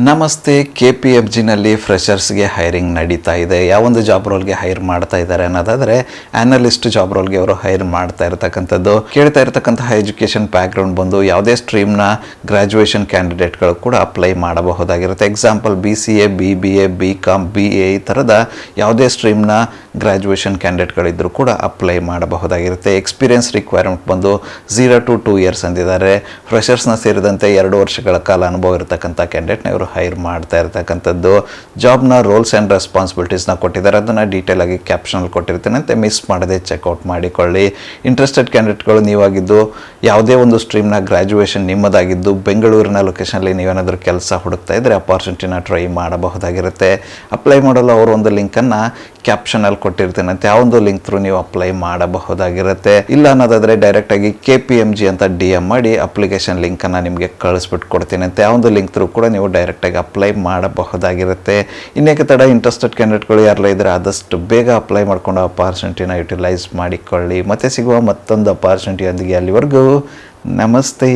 ನಮಸ್ತೆ. KPMGನಲ್ಲಿ ಫ್ರೆಷರ್ಸ್ಗೆ ಹೈರಿಂಗ್ ನಡೀತಾ ಇದೆ. ಯಾವೊಂದು ಜಾಬ್ ರೋಲ್ಗೆ ಹೈರ್ ಮಾಡ್ತಾ ಇದ್ದಾರೆ ಅನ್ನೋದಾದರೆ ಆ್ಯನಲಿಸ್ಟ್ ಜಾಬ್ ರೋಲ್ಗೆ ಅವರು ಹೈರ್ ಮಾಡ್ತಾ ಇರತಕ್ಕಂಥದ್ದು. ಕೇಳ್ತಾ ಇರತಕ್ಕಂತಹ ಎಜುಕೇಷನ್ ಬ್ಯಾಕ್ಗ್ರೌಂಡ್ ಬಂದು ಯಾವುದೇ ಸ್ಟ್ರೀಮ್ನ ಗ್ರ್ಯಾಜುಯೇಷನ್ ಕ್ಯಾಂಡಿಡೇಟ್ಗಳು ಕೂಡ ಅಪ್ಲೈ ಮಾಡಬಹುದಾಗಿರುತ್ತೆ. Example BCA, BBA, BCom, BA ಈ ಥರದ ಯಾವುದೇ ಸ್ಟ್ರೀಮ್ನ ಗ್ರ್ಯಾಜುಯೇಷನ್ ಕ್ಯಾಂಡಿಡೇಟ್ಗಳಿದ್ದರೂ ಕೂಡ ಅಪ್ಲೈ ಮಾಡಬಹುದಾಗಿರುತ್ತೆ. ಎಕ್ಸ್ಪೀರಿಯನ್ಸ್ ರಿಕ್ವೈರ್ಮೆಂಟ್ ಬಂದು 0 to 2 years ಅಂದಿದ್ದಾರೆ. ಫ್ರೆಷರ್ಸ್ನ ಸೇರಿದಂತೆ 2 ವರ್ಷಗಳ ಕಾಲ ಅನುಭವ ಇರತಕ್ಕಂಥ ಕ್ಯಾಂಡಿಡೇಟ್ನ ಇವರು ಹೈರ್ ಮಾಡ್ತಾ ಇರತಕ್ಕಂಥದ್ದು. ಜಾಬ್ನ ರೋಲ್ಸ್ ಆ್ಯಂಡ್ ರೆಸ್ಪಾನ್ಸಿಬಿಲಿಟೀಸ್ನ ಕೊಟ್ಟಿದ್ದಾರೆ. ಅದನ್ನು ಡೀಟೇಲ್ ಆಗಿ ಕ್ಯಾಪ್ಷನಲ್ಲಿ ಕೊಟ್ಟಿರ್ತೀನಿ ಅಂತ ಮಿಸ್ ಮಾಡದೆ ಚೆಕ್ಔಟ್ ಮಾಡಿಕೊಳ್ಳಿ. ಇಂಟ್ರೆಸ್ಟೆಡ್ ಕ್ಯಾಂಡಿಡೇಟ್ಗಳು ನೀವಾಗಿದ್ದು ಯಾವುದೇ ಒಂದು ಸ್ಟ್ರೀಮ್ನ ಗ್ರ್ಯಾಜುಯೇಷನ್ ನಿಮ್ಮದಾಗಿದ್ದು ಬೆಂಗಳೂರಿನ ಲೊಕೇಶನಲ್ಲಿ ನೀವೇನಾದರೂ ಕೆಲಸ ಹುಡುಕ್ತಾ ಇದ್ದರೆ ಅಪಾರ್ಚುನಿಟಿನ ಟ್ರೈ ಮಾಡಬಹುದಾಗಿರುತ್ತೆ. ಅಪ್ಲೈ ಮಾಡಲು ಅವರು ಒಂದು ಲಿಂಕನ್ನು ಕ್ಯಾಪ್ಷನಲ್ಲಿ ಕೊಟ್ಟಿರ್ತೀನಿ ಅಂತ ಆ ಒಂದು ಲಿಂಕ್ ಥ್ರೂ ನೀವು ಅಪ್ಲೈ ಮಾಡಬಹುದಾಗಿರುತ್ತೆ. ಇಲ್ಲ ಅನ್ನೋದಾದರೆ ಡೈರೆಕ್ಟಾಗಿ KPMG ಅಂತ DM ಮಾಡಿ ಅಪ್ಲಿಕೇಶನ್ ಲಿಂಕನ್ನು ನಿಮಗೆ ಕಳಿಸ್ಬಿಟ್ಟು ಕೊಡ್ತೀನಿ ಅಂತ ಆ ಒಂದು ಲಿಂಕ್ ಥ್ರೂ ಕೂಡ ನೀವು ಡೈರೆಕ್ಟಾಗಿ ಅಪ್ಲೈ ಮಾಡಬಹುದಾಗಿರುತ್ತೆ. ಇನ್ನೇಕೆ ತಡ, ಇಂಟ್ರೆಸ್ಟೆಡ್ ಕ್ಯಾಂಡಿಡೇಟ್ಗಳು ಯಾರೆಲ್ಲ ಇದ್ದರೆ ಆದಷ್ಟು ಬೇಗ ಅಪ್ಲೈ ಮಾಡ್ಕೊಂಡು ಅಪಾರ್ಚುನಿಟಿನ ಯುಟಿಲೈಸ್ ಮಾಡಿಕೊಳ್ಳಿ. ಮತ್ತೆ ಸಿಗುವ ಮತ್ತೊಂದು ಅಪಾರ್ಚುನಿಟಿಯೊಂದಿಗೆ. ಅಲ್ಲಿವರೆಗೂ ನಮಸ್ತೆ.